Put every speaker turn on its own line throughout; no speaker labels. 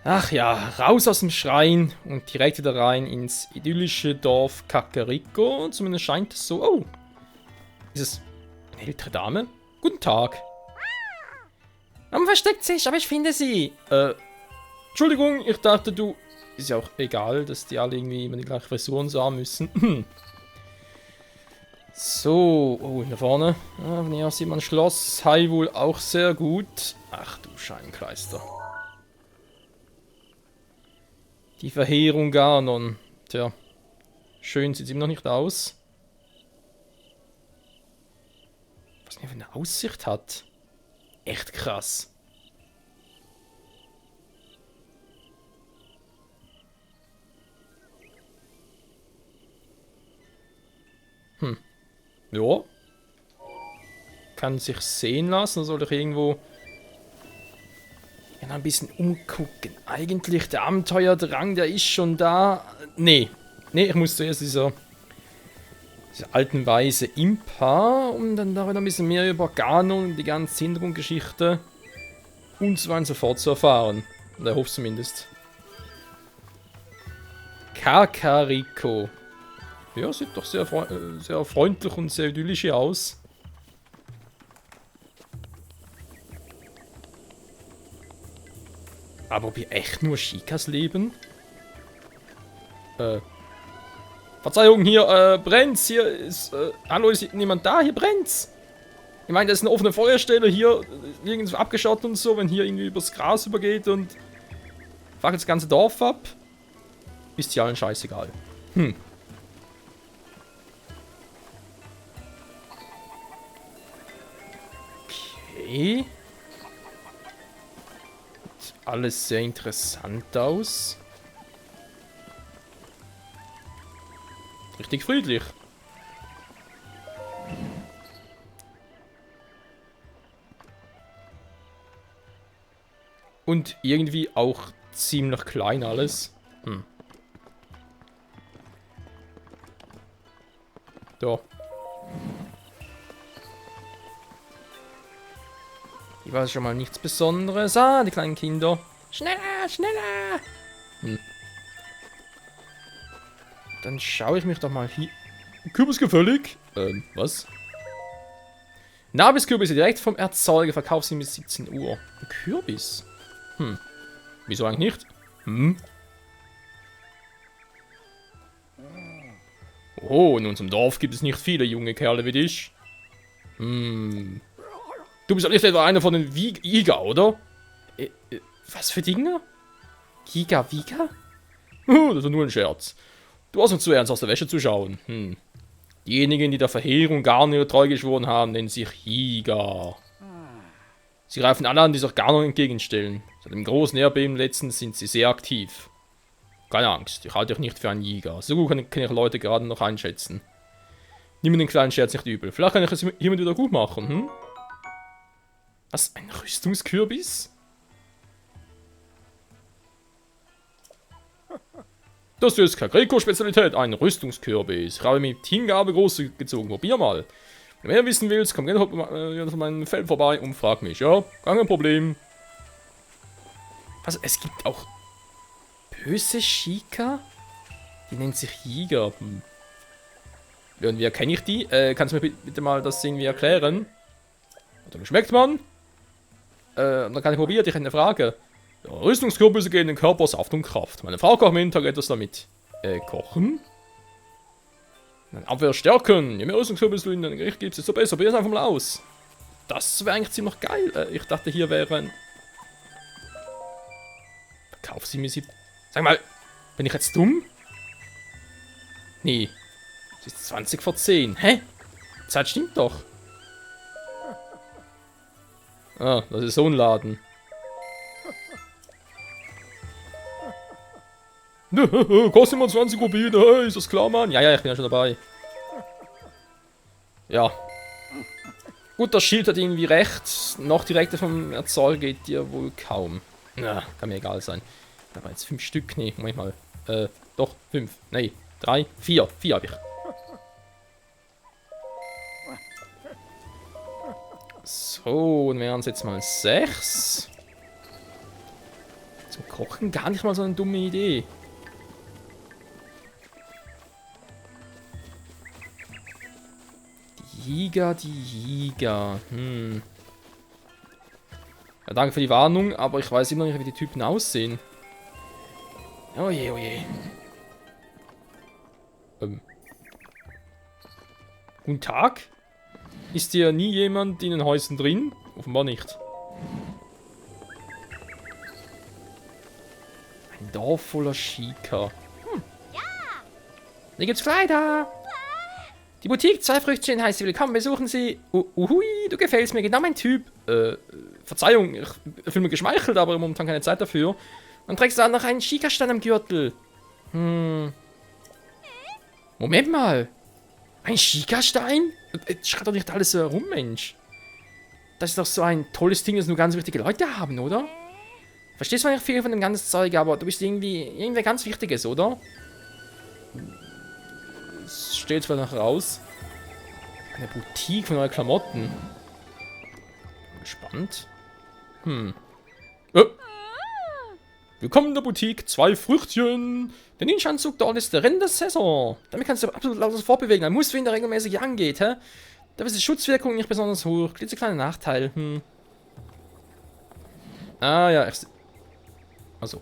Ach ja, raus aus dem Schrein und direkt wieder rein ins idyllische Dorf Kakariko. Zumindest scheint es so. Oh, ist es eine ältere Dame? Guten Tag. Man versteckt sich, aber ich finde sie. Entschuldigung, ich dachte du... Ist ja auch egal, dass die alle irgendwie immer die gleiche Frisuren so haben müssen. So, oh, hier vorne. Ah, näher sieht man Schloss. Hi wohl auch sehr gut. Ach du Scheibenkleister. Die Verheerung Ganon. Tja, schön sieht es ihm noch nicht aus. Was er für eine Aussicht hat. Echt krass. Ja. Kann sich sehen lassen. Da soll ich irgendwo ein bisschen umgucken. Eigentlich der Abenteuerdrang, der ist schon da. Nee. Nee, ich muss zuerst dieser alten Weise Impa, um dann darüber ein bisschen mehr über Ganon und die ganze Hintergrundgeschichte und so weiter und so fort zu erfahren. Oder hoffe zumindest. Kakariko. Ja, sieht doch sehr freundlich und sehr idyllisch hier aus. Aber ob hier echt nur Shikas leben? Verzeihung, hier brennt's. Hier ist, hallo, ist niemand da? Hier brennt's. Ich meine, das ist eine offene Feuerstelle hier, irgendwie abgeschottet und so, wenn hier irgendwie übers Gras übergeht und fackelt das ganze Dorf ab. Ist hier allen scheißegal. Okay. Sieht alles sehr interessant aus. Richtig friedlich. Und irgendwie auch ziemlich klein alles. Da. Hier war schon mal nichts Besonderes. Ah, die kleinen Kinder. Schneller, schneller! Dann schaue ich mich doch mal hier. Kürbis gefällig? Was? Nabiskürbisse direkt vom Erzeuger. Verkauf sie bis 17 Uhr. Ein Kürbis? Wieso eigentlich nicht? Oh, in unserem Dorf gibt es nicht viele junge Kerle wie dich. Du bist doch nicht etwa einer von den Giga, oder? Was für Dinge? Giga, Viga? Das ist nur ein Scherz. Du hast uns zu ernst aus der Wäsche zu schauen. Diejenigen, die der Verheerung Ganon treu geschworen haben, nennen sich Giga. Sie greifen alle an, die sich Ganon entgegenstellen. Seit dem großen Erdbeben letztens sind sie sehr aktiv. Keine Angst, ich halte dich nicht für einen Giga. So gut kann ich Leute gerade noch einschätzen. Nimm mir den kleinen Scherz nicht übel. Vielleicht kann ich es hiermit wieder gut machen, Was? Ein Rüstungskürbis? Das hier ist Kakariko-Spezialität, ein Rüstungskürbis. Ich habe mit Hingabe großgezogen. Probier mal. Wenn du mehr wissen willst, komm gerne von meinem Feld vorbei und frag mich, ja? Kein Problem. Also, es gibt auch böse Shika? Die nennt sich Jäger. Und wie erkenne ich die? Kannst du mir bitte mal das irgendwie erklären? Hat er geschmeckt, Mann? Dann kann ich probieren, ich habe eine Frage. Ja, Rüstungskürbisse geben den Körper Saft und Kraft. Meine Frau kocht am Mittag etwas damit. Kochen? Dann Abwehr stärken. Je mehr Rüstungskürbisse du in dein Gericht gibst, desto besser. Probier es einfach mal aus. Das wäre eigentlich ziemlich geil. Ich dachte, hier wäre ein... Verkauf sie mir sie... Sag mal, bin ich jetzt dumm? Nee. Es ist 20 vor 10. Hä? Die Zeit stimmt doch. Ah, das ist so ein Laden. Kostet immer 20 Rubine, hey, ist das klar, Mann? Ja, ich bin ja schon dabei. Ja. Gut, das Schild hat irgendwie recht. Noch direkter vom Erzeuger geht dir wohl kaum. Na, kann mir egal sein. Aber jetzt 5 Stück, nee, Moment mal. Doch, 5. Nee, 3, 4. 4 habe ich. So, und wären es jetzt mal 6. Zum Kochen gar nicht mal so eine dumme Idee. Die Jäger. Ja, danke für die Warnung, aber ich weiß immer noch nicht, wie die Typen aussehen. Oh je, oh je. Guten Tag? Ist hier nie jemand in den Häusern drin? Offenbar nicht. Ein Dorf voller Shika. Hier gibt's Kleider. Die Boutique, 2 Früchtchen, heißt willkommen, besuchen Sie. Uhui, du gefällst mir, genau mein Typ. Verzeihung, ich fühle mich geschmeichelt, aber momentan keine Zeit dafür. Dann trägst du auch noch einen Shika-Stein am Gürtel. Moment mal. Ein Shika-Stein? Schreit doch nicht alles so herum, Mensch. Das ist doch so ein tolles Ding, das nur ganz wichtige Leute haben, oder? Verstehst du eigentlich viel von dem ganzen Zeug, aber du bist irgendwer ganz Wichtiges, oder? Es steht zwar noch raus. Eine Boutique für neue Klamotten. Gespannt. Willkommen in der Boutique. 2 Früchtchen. Der Ninja-Anzug dort ist der Rennen der Saison. Damit kannst du absolut lautes fortbewegen. Ein Muss, wenn der regelmäßig angeht, hä? Da ist die Schutzwirkung nicht besonders hoch. Klitzekleiner Nachteil. Ah, ja. Also.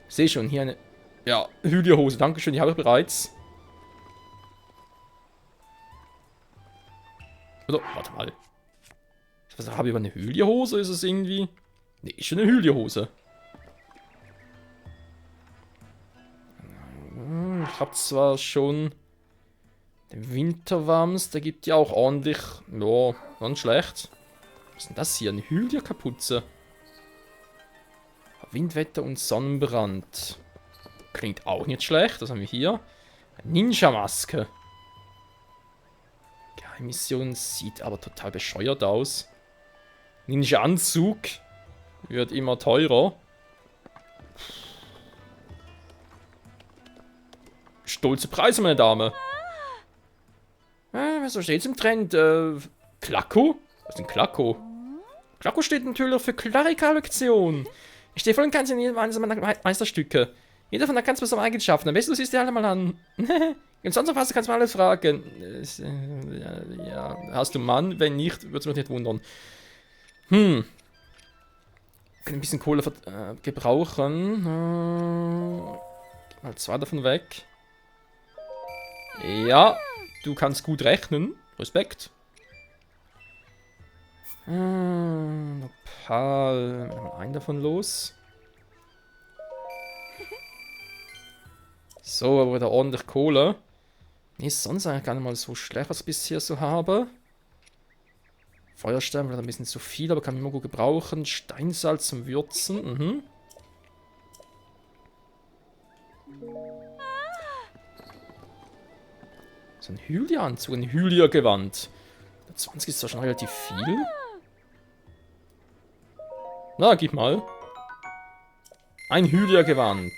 Ich sehe schon hier eine. Ja, Hylia-Hose. Dankeschön, die habe ich bereits. Oder, warte mal. Was habe ich über eine Hylia-Hose? Ist es irgendwie. Ne, ist schon eine Hylia-Hose. Ich habe zwar schon den Winterwams, der gibt ja auch ordentlich. Ja, ganz schlecht. Was ist denn das hier? Eine Hylia-Kapuze. Windwetter und Sonnenbrand. Klingt auch nicht schlecht. Was haben wir hier? Ninja-Maske. Geheimmission sieht aber total bescheuert aus. Ninja-Anzug wird immer teurer. Stolze Preise, meine Dame. So steht's im Trend. Klacko? Was ist denn Klacko? Klacko steht natürlich für Klarikal-Lektion. Ich stehe voll und ganz in jedem eines meiner Meisterstücke. Jeder von der ganz besonderen Eigenschaften. Am besten du siehst dir alle mal an. Und sonst noch was, kannst du mal alles fragen. Ja, hast du einen Mann? Wenn nicht, würde es mich nicht wundern. Kann ein bisschen Kohle gebrauchen. Mal 2 davon weg. Ja, du kannst gut rechnen. Respekt. Nopal. Mal einen davon los. So, aber wieder ordentlich Kohle. Nee, ist sonst eigentlich gar nicht mal so schlecht, was ich bisher so habe. Feuerstein wird ein bisschen zu viel, aber kann ich immer gut gebrauchen. Steinsalz zum Würzen. So ein Hylia-Anzug, ein Hylia-Gewand. 20 ist zwar schon relativ viel. Na, gib mal. Ein Hylia-Gewand.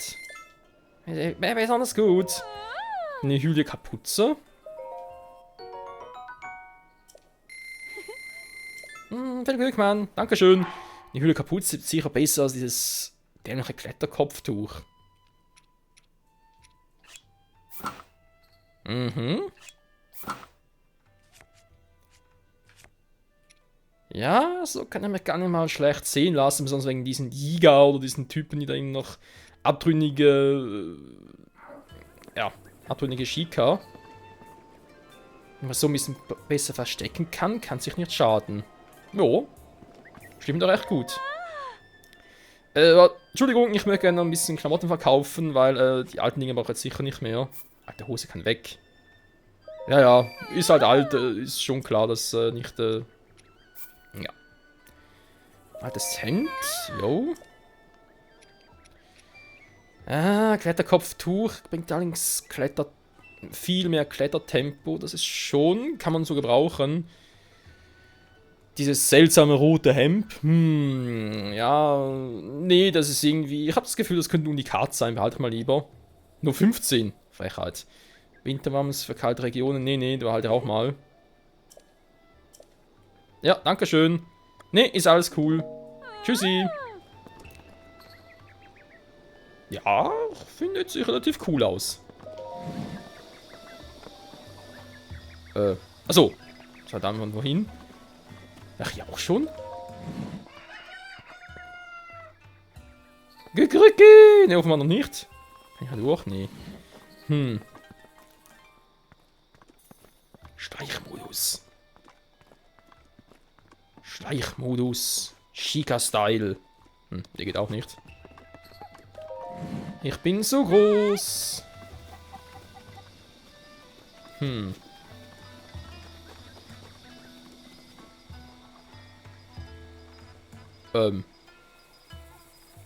Wäre besonders gut. Eine Hylia-Kapuze. Viel Glück, Mann. Dankeschön. Die Hylia-Kapuze ist sicher besser als dieses dämliche Kletterkopftuch. Ja, so kann er mich gar nicht mal schlecht sehen lassen, besonders wegen diesen Jäger oder diesen Typen, die da eben noch abtrünnige Shika. Wenn man so ein bisschen besser verstecken kann, kann sich nicht schaden. Jo, stimmt doch recht gut. Entschuldigung, ich möchte gerne noch ein bisschen Klamotten verkaufen, weil die alten Dinge brauche ich jetzt sicher nicht mehr. Alte Hose kann weg. Ja, ist halt alt, ist schon klar, dass nicht... ja. Altes Hemd, jo. Kletterkopftuch bringt allerdings viel mehr Klettertempo. Das ist schon, kann man so gebrauchen. Dieses seltsame rote Hemd. Ja, nee, das ist irgendwie... Ich habe das Gefühl, das könnte ein Unikat sein. Behalte ich mal lieber. Nur 15. Frechheit. Winterwams für kalte Regionen. Nee, du behalte auch mal. Ja, dankeschön. Nee, ist alles cool. Tschüssi. Ja, findet sich relativ cool aus. Achso. Verdammt, wohin? Ach, ja auch schon? Gekricki! Ne, offenbar noch nicht. Ja, du auch? Nee. Schleichmodus. Schleichmodus. Chica-Style. Der geht auch nicht. Ich bin so groß.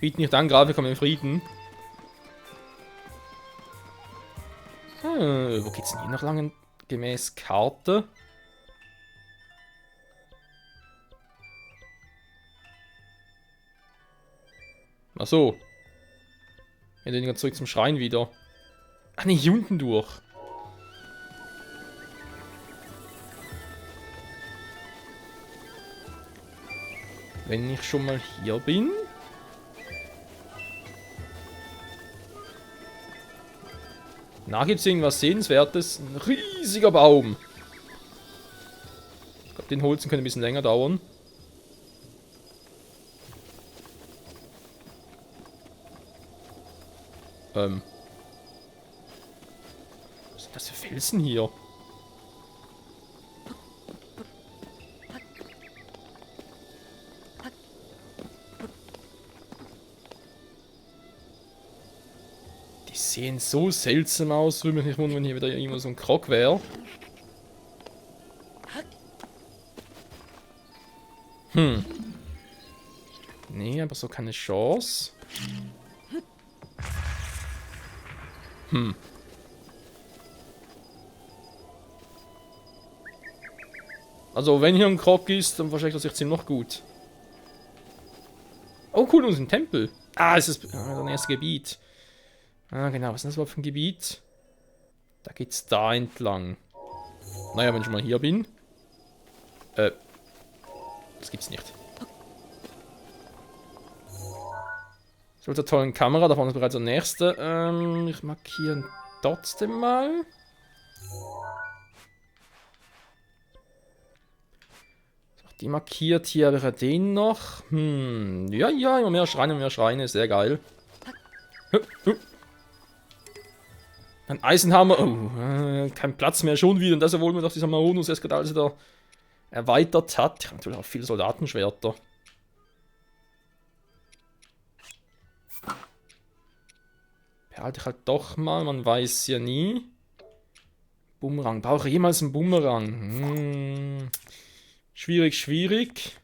Bieten nicht an, gerade wir kommen in Frieden. Wo geht's denn hier noch lang gemäß Karte? Ach so. Wir gehen zurück zum Schrein wieder. Ach ne, hier unten durch. Wenn ich schon mal hier bin. Na, gibt's irgendwas Sehenswertes? Ein riesiger Baum. Ich glaube, den Holzen könnte ein bisschen länger dauern. Was sind das für Felsen hier? Die sehen so seltsam aus. Würde mich nicht wundern, wenn hier wieder irgendwo so ein Krog wäre. Nee, aber so keine Chance. Also, wenn hier ein Krog ist, dann verschlechtert sich ziemlich noch gut. Oh, cool, uns ein Tempel. Ah, es ist das erste Gebiet. Ah, genau, was ist das überhaupt für ein Gebiet? Da geht's da entlang. Naja, wenn ich mal hier bin. Das gibt's nicht. So, mit der tollen Kamera, da vorne ist bereits der nächste. Ich markiere trotzdem mal. So, die markiert hier wäre den noch. Ja, ja, immer mehr Schreine, sehr geil. Ein Eisenhammer. Oh, kein Platz mehr schon wieder. Und das, obwohl man doch dieser Maronus Escadal da erweitert hat. Ich habe natürlich auch viele Soldatenschwerter. Behalte ich halt doch mal, man weiß ja nie. Bumerang. Brauche ich jemals einen Bumerang? Schwierig, schwierig.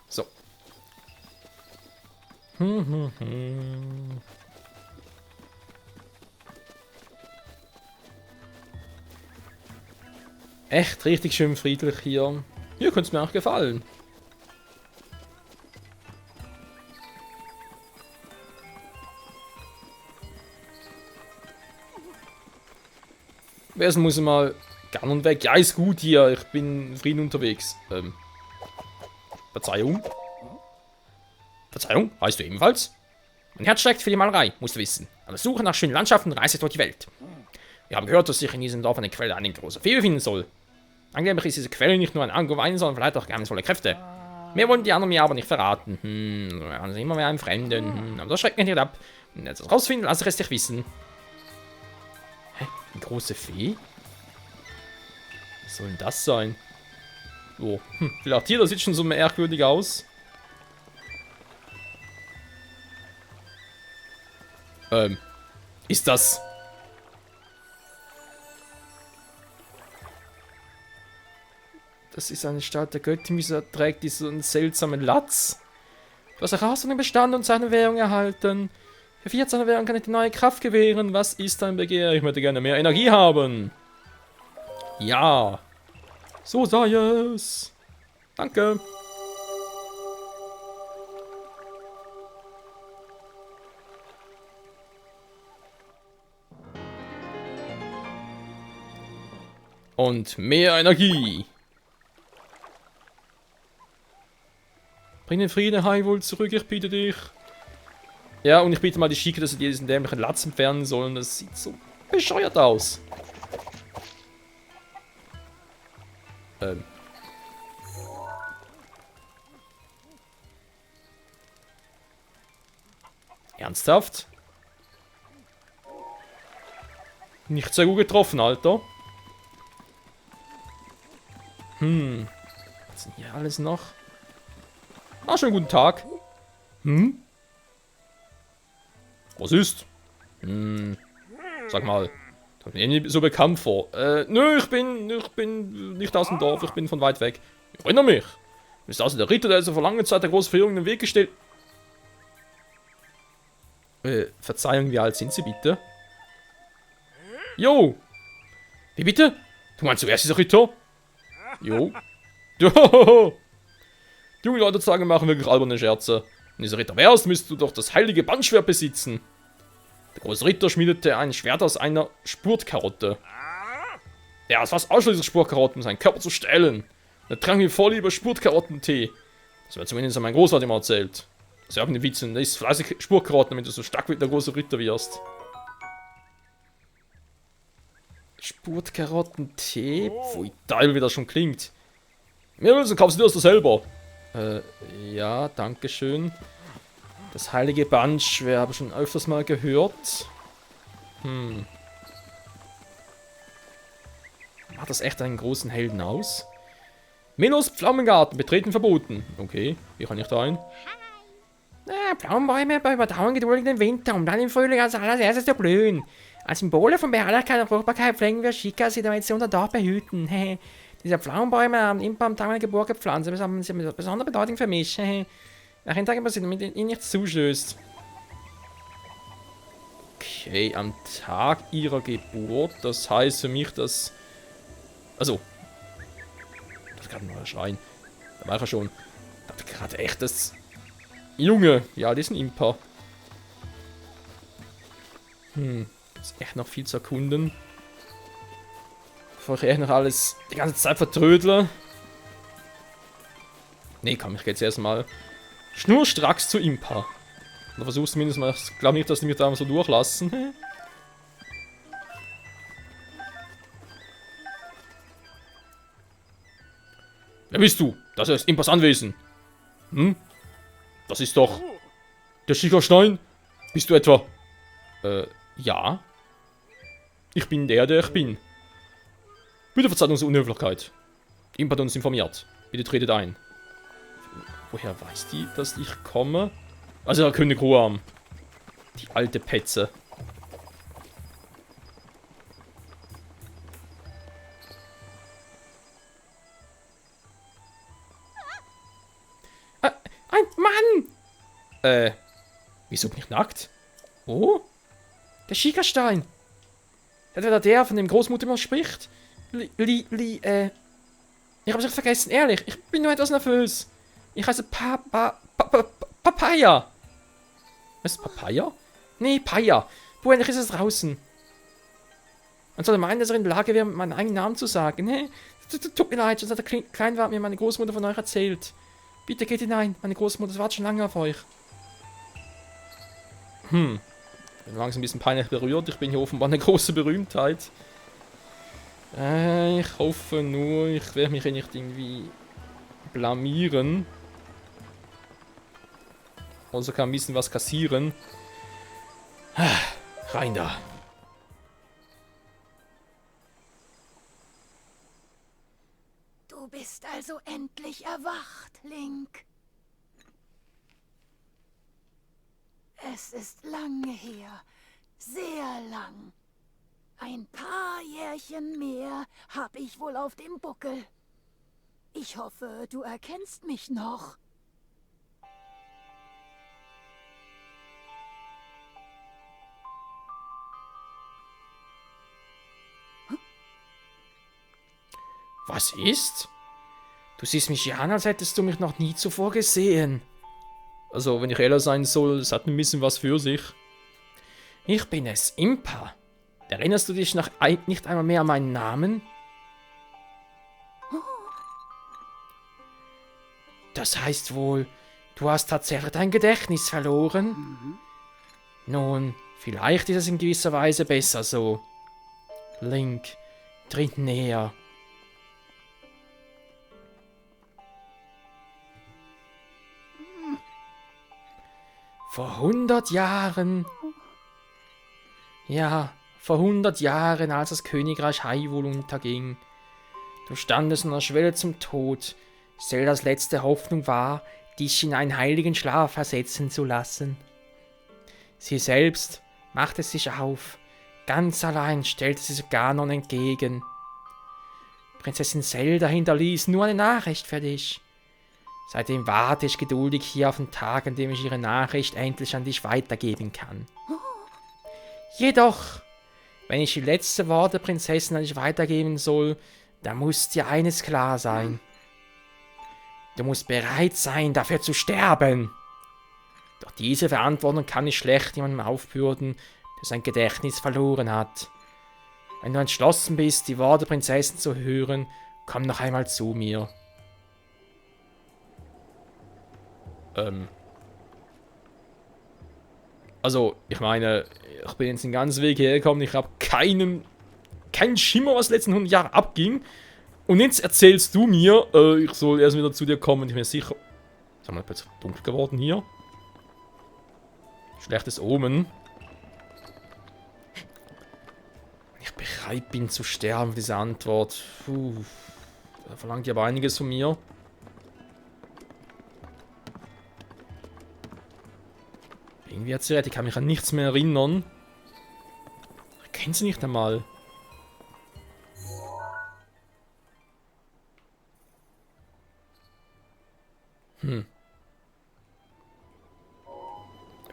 So. Echt richtig schön friedlich hier. Hier könnte es mir auch gefallen. Wer muss mal gern und weg. Ja, ist gut hier. Ich bin in Frieden unterwegs. Verzeihung. Verzeihung, weißt du ebenfalls? Mein Herz schlägt für die Malerei, musst du wissen. An der Suche nach schönen Landschaften reise ich durch die Welt. Wir haben gehört, dass sich in diesem Dorf eine Quelle an großer Fee befinden soll. Angeblich ist diese Quelle nicht nur ein Angewein, sondern vielleicht auch geheimnisvolle Kräfte. Mehr wollen die anderen mir aber nicht verraten. Also immer mehr einem Fremden. Aber das schreckt mich nicht ab. Wenn ich das rausfinden, lasse ich es dich wissen. Hä? Eine große Fee? Was soll denn das sein? Oh, vielleicht hier, das sieht schon so merkwürdig aus. Ist das... Das ist eine Stadt der Göttin, wieso trägt die so einen seltsamen Latz? Du hast Herausforderungen bestanden und seine Währung erhalten. Für 14 Währung kann ich die neue Kraft gewähren. Was ist dein Begehr? Ich möchte gerne mehr Energie haben. Ja. So sei es. Danke. Und mehr Energie. Bring den Frieden heim wohl zurück, ich bitte dich. Ja, und ich bitte mal die Schicke, dass sie diesen dämlichen Latz entfernen sollen. Das sieht so bescheuert aus. Ernsthaft? Nicht sehr gut getroffen, Alter. Was ist denn hier alles noch? Ah, schönen guten Tag. Was ist? Sag mal. Kommt mir irgendwie so bekannt vor. Nö, ich bin nicht aus dem Dorf, ich bin von weit weg. Ich erinnere mich. Du bist also der Ritter, der so vor langer Zeit der großen Verehrung in den Weg gestellt. Verzeihung, wie alt sind Sie bitte? Jo! Wie bitte? Du meinst zuerst dieser Ritter? Jo. Jo! Die jungen Leute sagen, machen wirklich alberne Scherze. Wenn dieser Ritter wärst, müsstest du doch das heilige Bandschwert besitzen. Der große Ritter schmiedete ein Schwert aus einer Spurtkarotte. Er ist fast ausschließlich Spurtkarotten, um seinen Körper zu stellen. Er trank mir voll über Spurtkarottentee. Das wird zumindest mein Großvater immer erzählt. Das ist ja auch eine Witz und isst fleißig Spurtkarotten, damit du so stark wie der große Ritter wirst. Spurtkarottentee? Pfui, Teil, wie das schon klingt. Mir willst du, kaufst du das selber. Ja, danke schön. Das heilige Bandschwert habe ich schon öfters mal gehört. Macht das echt einen großen Helden aus? Milos Pflaumengarten, betreten verboten. Okay, wie kann ich da rein? Pflaumenbäume überdauern geduldig den Winter, um dann im Frühling als allererstes zu blühen. Als Symbole von Beharrlichkeit und Fruchtbarkeit pflegen wir Schika-Situation der Dorf behüten. Diese Pflaumenbäume haben immer am Tag meiner Geburt gepflanzt, aber haben sie mit besonderer Bedeutung für mich. Nach den Tagen passiert, damit ihnen nichts zustößt. Okay, am Tag ihrer Geburt, das heißt für mich, dass... Also, das kann mal schreien. Da war ich ja schon. Ich dachte gerade echt, das... Junge, ja, die ist ein Imper. Ist echt noch viel zu erkunden. Bevor ich echt noch alles die ganze Zeit vertrödle. Nee, komm, ich geh jetzt erstmal schnurstracks zu Impa. Oder versuchst zumindest mal, ich glaube nicht, dass die mich da so durchlassen. Wer bist du? Das ist Impas Anwesen. Das ist doch... Der Schickerstein? Bist du etwa... ja. Ich bin der ich bin. Bitte verzeiht unsere Unhöflichkeit. Imp hat uns informiert. Bitte tretet ein. Woher weiß die, dass ich komme? Also, Herr König Ruam. Die alte Petze. Ein Mann! Wieso bin ich nackt? Oh? Der Schickerstein. Der, von dem Großmutter immer spricht. Ich hab's echt vergessen, ehrlich. Ich bin nur etwas nervös. Ich heiße Papaya. Was ist Papaya? Nee, Paya. Wo endlich ist es draußen? Man sollte meinen, dass er in der Lage wäre, meinen eigenen Namen zu sagen. Hey, tut mir leid, sonst hat der Kleinwart mir meine Großmutter von euch erzählt. Bitte geht hinein, meine Großmutter wartet schon lange auf euch. Bin langsam ein bisschen peinlich berührt. Ich bin hier offenbar eine große Berühmtheit. Ich hoffe nur, ich werde mich nicht irgendwie blamieren. Also kann ein bisschen was kassieren. Rein da.
Du bist also endlich erwacht, Link. Es ist lange her, sehr lang. Ein paar Jährchen mehr hab ich wohl auf dem Buckel. Ich hoffe, du erkennst mich noch.
Was ist? Du siehst mich ja an, als hättest du mich noch nie zuvor gesehen. Also, wenn ich ehrlich sein soll, es hat ein bisschen was für sich. Ich bin es, Impa. Erinnerst du dich nicht einmal mehr an meinen Namen? Das heißt wohl Du hast tatsächlich dein Gedächtnis verloren? Nun, vielleicht ist es in gewisser Weise besser so. Link, tritt näher. Vor 100 Jahren... Ja, vor 100 Jahren, als das Königreich Hyrule unterging. Du standest an der Schwelle zum Tod. Zeldas letzte Hoffnung war, dich in einen heiligen Schlaf versetzen zu lassen. Sie selbst machte sich auf. Ganz allein stellte sie sich Ganon entgegen. Prinzessin Zelda hinterließ nur eine Nachricht für dich. Seitdem warte ich geduldig hier auf den Tag, an dem ich ihre Nachricht endlich an dich weitergeben kann. Jedoch, wenn ich die letzte Worte der Prinzessin an dich weitergeben soll, dann muss dir eines klar sein. Du musst bereit sein, dafür zu sterben. Doch diese Verantwortung kann ich schlecht jemandem aufbürden, der sein Gedächtnis verloren hat. Wenn du entschlossen bist, die Worte der Prinzessin zu hören, komm noch einmal zu mir. Also, ich meine, ich bin jetzt den ganzen Weg hergekommen, ich habe keinen Schimmer, was die letzten 100 Jahre abging. Und jetzt erzählst du mir, ich soll erst wieder zu dir kommen, ich bin mir sicher... Ist mal plötzlich dunkel geworden hier. Schlechtes Omen. Ich bereit bin zu sterben für diese Antwort. Puh. Da verlangt ihr aber einiges von mir. Irgendwie hat sie recht, ich kann mich an nichts mehr erinnern. Ich kenne sie nicht einmal.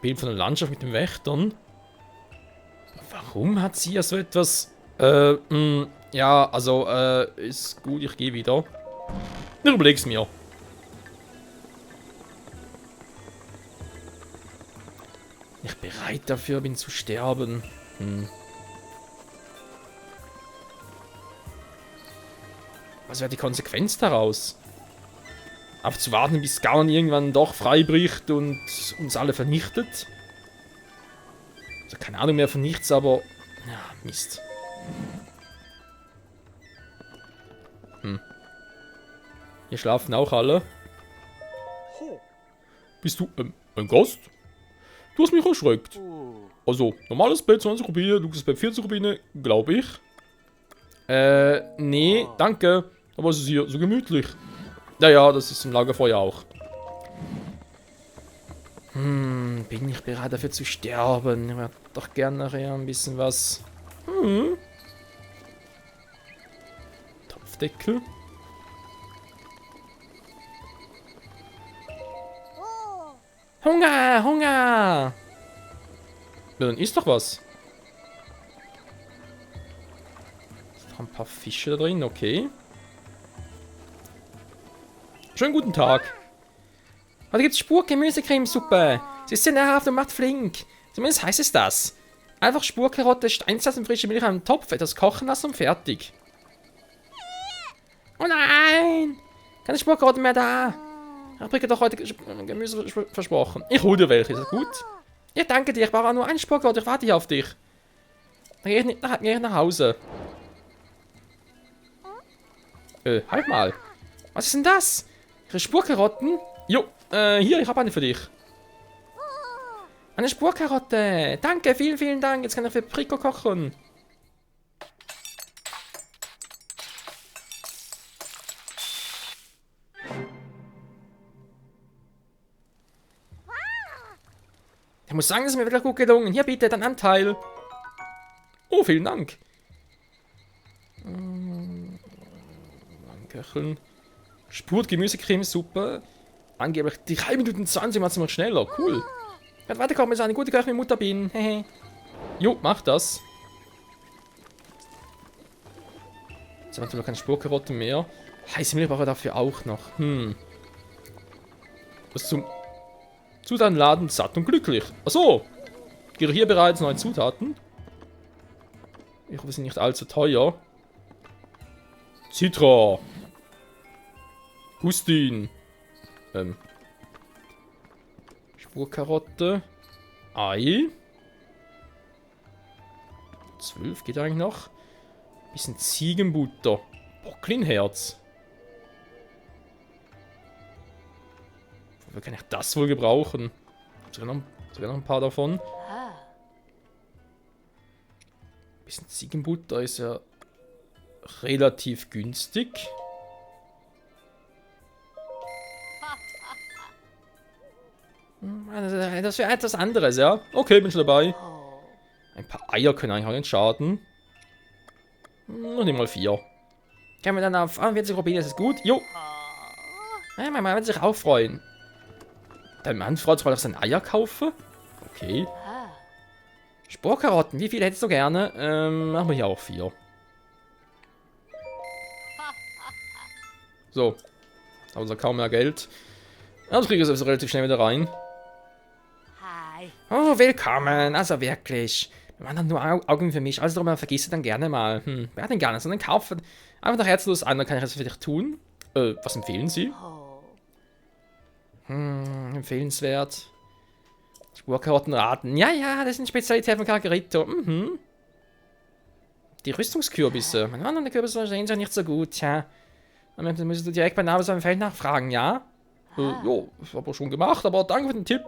Bild von der Landschaft mit den Wächtern. Warum hat sie ja so etwas... ja, also, ist gut, ich gehe wieder. Ich überleg's mir. Ich bereit dafür bin zu sterben. Was wäre die Konsequenz daraus? Abzuwarten, bis Ganon irgendwann doch freibricht und uns alle vernichtet? Also keine Ahnung mehr von nichts, aber... Ja, Mist. Hier schlafen auch alle. Bist du, ein Gast? Du hast mich erschreckt. Also, normales Bett 20 Rubine, Luxusbett 40 Rubine, glaube ich. Nee, danke. Aber es ist hier so gemütlich. Ja, das ist im Lagerfeuer auch. Bin ich bereit dafür zu sterben? Ich würde doch gerne nachher ein bisschen was... Topfdeckel. Hunger, Hunger! Ja, dann isst doch was. Ist noch ein paar Fische da drin, okay. Schönen guten Tag. Heute gibt's Spurgemüsecremesuppe. Sie ist sehr nahrhaft und macht flink. Zumindest heißt es das. Einfach Spurkarotte, Steinsalz und frische Milch in einem Topf, etwas kochen lassen und fertig. Oh nein! Keine Spurkarotte mehr da. Ich habe doch heute Gemüse versprochen. Ich hol dir welche, ist das gut? Ja, danke dir. Ich brauche auch nur einen Spurkarotte. Ich warte hier auf dich. Dann gehe ich nach Hause. Halt mal. Was ist denn das? Ihre Spurkarotten? Jo, hier, ich habe eine für dich. Eine Spurkarotte. Danke, vielen, vielen Dank. Jetzt kann ich für Prico kochen. Ich muss sagen, das ist mir wirklich gut gelungen. Hier bitte, dein Anteil. Oh, vielen Dank. Köcheln. Spurt Gemüsecremesuppe. Angeblich 3 Minuten 20 macht es noch schneller. Cool. Ich werde weiterkommen, bis ich eine gute Köchin mit Mutter bin. Hehe. Jo, mach das. Jetzt haben wir noch keine Spurkarotten mehr. Heiße Milch brauche ich dafür auch noch. Was zum... Zutatenladen satt und glücklich. Achso. Gehe hier bereits neue Zutaten. Ich hoffe, sie sind nicht allzu teuer. Citra. Hustin. Spurkarotte. Ei. 12 geht eigentlich noch. Bisschen Ziegenbutter. Bocklinherz. Wofür kann ich das wohl gebrauchen? Sogar noch ein paar davon. Bisschen Ziegenbutter ist ja relativ günstig. Das wäre etwas anderes, ja. Okay, bin schon dabei. Ein paar Eier können eigentlich auch nicht schaden. Noch nicht mal 4. Können wir dann auf 41 Rubine, das ist gut. Jo. Ja, mein Mann wird sich auch freuen. Dein Mann freut sich, weil ich seine Eier kaufe? Okay. Spurkarotten, wie viele hättest du gerne? Machen wir hier auch 4. So. Haben wir kaum mehr Geld. Ja, das kriege ich sowieso relativ schnell wieder rein. Oh, willkommen. Also wirklich. Wir machen dann nur Augen für mich. Alles darum vergisst du dann gerne mal. Wer hat denn gar nicht, sondern kaufen. Einfach nach herzlos an, dann kann ich das für dich tun. Was empfehlen Sie? Empfehlenswert. Spurkarottenraten. Ja, das sind Spezialitäten von Cargarito. Die Rüstungskürbisse. Meine anderen Kürbisse sehen sich nicht so gut, tja. Dann müsstest du direkt bei Nabel im Feld nachfragen, ja? Jo, das habe ich schon gemacht, aber danke für den Tipp.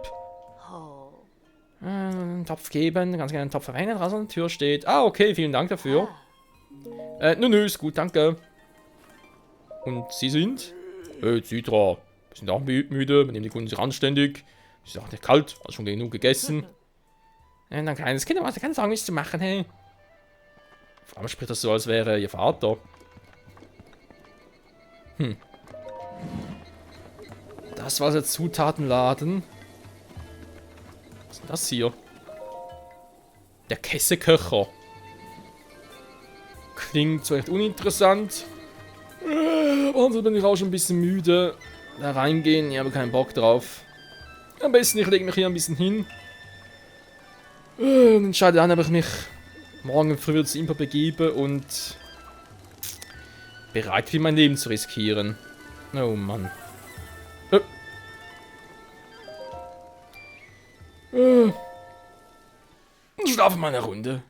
Einen Topf geben, ganz gerne einen Topf verwenden, draußen an der Tür steht. Ah, okay, vielen Dank dafür. Nö, ist gut, danke. Und Sie sind? Citra. Wir sind auch müde, wir nehmen die Kunden sich anständig. Es ist auch nicht kalt, hast schon genug gegessen. Ein kleines Kind, aber keine Sorgen, nichts zu machen, hey. Vor allem spricht das so, als wäre Ihr Vater. Das war der Zutatenladen. Was ist denn das hier? Der Kesseköcher. Klingt zwar recht uninteressant. Und bin ich auch schon ein bisschen müde. Da reingehen, ich habe keinen Bock drauf. Am besten, ich lege mich hier ein bisschen hin. Und entscheide dann, ob ich mich morgen früh zu Impa begebe und bereit bin, mein Leben zu riskieren. Oh Mann. Schlafe mal eine Runde.